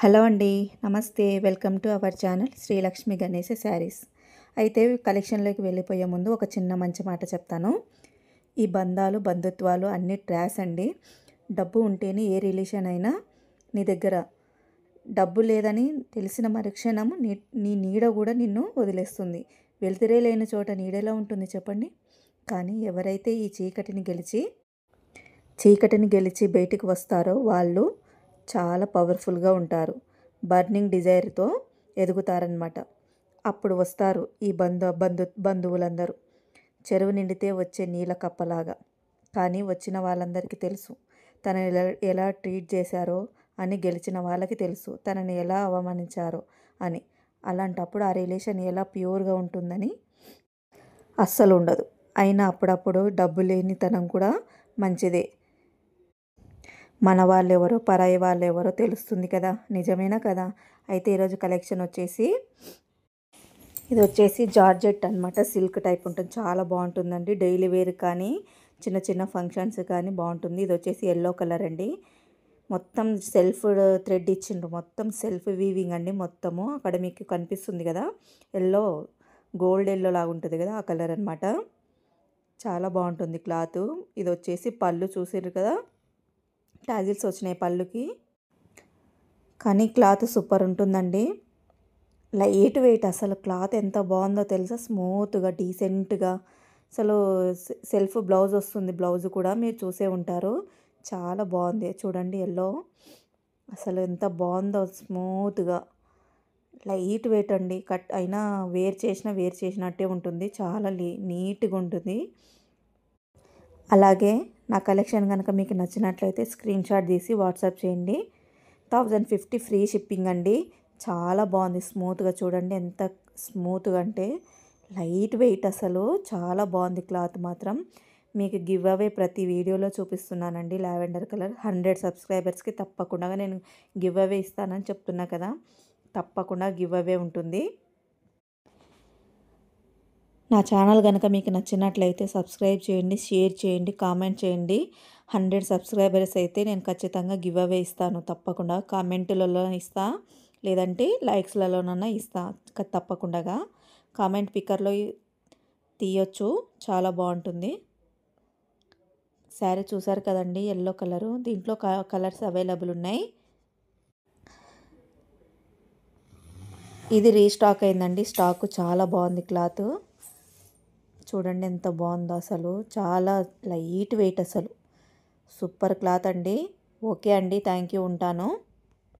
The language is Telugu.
హలో అండి. నమస్తే. Welcome to our channel Srilakshmi Ganesha saris. అయితే కలెక్షన్‌లోకి వెళ్ళిపోయే ముందు ఒక చిన్న మంచి మాట చెప్తాను. ఈ బంధాలు, బంధుత్వాలు అన్నీ ట్రాష్ అండి. డబ్బు ఉంటేనే ఏ రిలేషన్ అయినా నీ దగ్గర డబ్బు లేదని తెలిసిన మరుక్షణం నీ నీడ కూడా నిన్ను వదిలేస్తుంది. వెలుతురే లేని చోట నీడెలా ఉంటుంది చెప్పండి? కానీ ఎవరైతే ఈ చీకటిని గెలిచి బయటికి వస్తారో వాళ్ళు చాలా పవర్ఫుల్గా ఉంటారు. బర్నింగ్ డిజైర్తో ఎదుగుతారనమాట. అప్పుడు వస్తారు ఈ బంధువులందరూ చెరువు నిండితే వచ్చే నీళ్ళ కప్పలాగా. కానీ వచ్చిన వాళ్ళందరికీ తెలుసు తనని ఎలా ట్రీట్ చేశారో అని, గెలిచిన వాళ్ళకి తెలుసు తనని ఎలా అవమానించారో అని. అలాంటప్పుడు ఆ రిలేషన్ ఎలా ప్యూర్గా ఉంటుందని అస్సలు ఉండదు. అయినా అప్పుడప్పుడు డబ్బు లేనితనం కూడా మంచిదే. మన వాళ్ళెవరో పరాయి వాళ్ళెవరో తెలుస్తుంది కదా, నిజమేనా కదా? అయితే ఈరోజు కలెక్షన్ ఇది వచ్చేసి జార్జెట్ అనమాట. సిల్క్ టైప్ ఉంటుంది, చాలా బాగుంటుందండి. డైలీ వేర్ కానీ చిన్న చిన్న ఫంక్షన్స్ కానీ బాగుంటుంది. ఇది వచ్చేసి ఎల్లో కలర్ అండి. మొత్తం సెల్ఫ్ థ్రెడ్ ఇచ్చిండ్రు, మొత్తం సెల్ఫ్ వీవింగ్ అండి. మొత్తము అక్కడ మీకు కనిపిస్తుంది కదా, గోల్డ్ ఎల్లో లాగా ఉంటుంది కదా, ఆ కలర్ అనమాట. చాలా బాగుంటుంది క్లాత్. ఇది వచ్చేసి పళ్ళు చూసారు కదా, టాజిల్స్ వచ్చినాయి పళ్ళుకి. కానీ క్లాత్ సూపర్ ఉంటుందండి. లైట్ వెయిట్, అసలు క్లాత్ ఎంత బాగుందో తెలుసా, స్మూత్గా డీసెంట్గా. అసలు సెల్ఫ్ బ్లౌజ్ వస్తుంది, బ్లౌజ్ కూడా మీరు చూసే ఉంటారు. చాలా బాగుంది చూడండి, ఎల్లో అసలు ఎంత బాగుందో, స్మూత్గా లైట్ వెయిట్ అండి. కట్ అయినా వేర్ చేసినట్టే ఉంటుంది, చాలా నీట్గా ఉంటుంది. అలాగే నా కలెక్షన్ కనుక మీకు నచ్చినట్లయితే స్క్రీన్ షాట్ తీసి వాట్సాప్ చేయండి. 1050 ఫ్రీ షిప్పింగ్ అండి. చాలా బాగుంది, స్మూత్గా చూడండి ఎంత స్మూత్గా అంటే లైట్ వెయిట్, అసలు చాలా బాగుంది క్లాత్ మాత్రం. మీకు గివ్ అవే ప్రతి వీడియోలో చూపిస్తున్నానండి. లావెండర్ కలర్ 100 సబ్స్క్రైబర్స్కి తప్పకుండా నేను గివ్ అవే ఇస్తానని చెప్తున్నా కదా, తప్పకుండా గివ్ అవే ఉంటుంది. నా ఛానల్ కనుక మీకు నచ్చినట్లయితే సబ్స్క్రైబ్ చేయండి, షేర్ చేయండి, కామెంట్ చేయండి. 100 సబ్స్క్రైబర్స్ అయితే నేను ఖచ్చితంగా గివ్ అవే ఇస్తాను. తప్పకుండా కామెంట్లలో ఇస్తా, లేదంటే లైక్స్లలోనన్నా ఇస్తా. తప్పకుండా కామెంట్ పిక్కర్లో తీయొచ్చు, చాలా బాగుంటుంది. శారీ చూసారు కదండి, ఎల్లో కలరు. దీంట్లో కలర్స్ అవైలబుల్ ఉన్నాయి. ఇది రీస్టాక్ అయిందండి. స్టాక్ చాలా బాగుంది క్లాత్. చూడండి ఎంత బాగుందో, అసలు చాలా లైట్ వెయిట్, అసలు సూపర్ క్లాత్ అండి. ఓకే అండి, థ్యాంక్ యూ, ఉంటాను.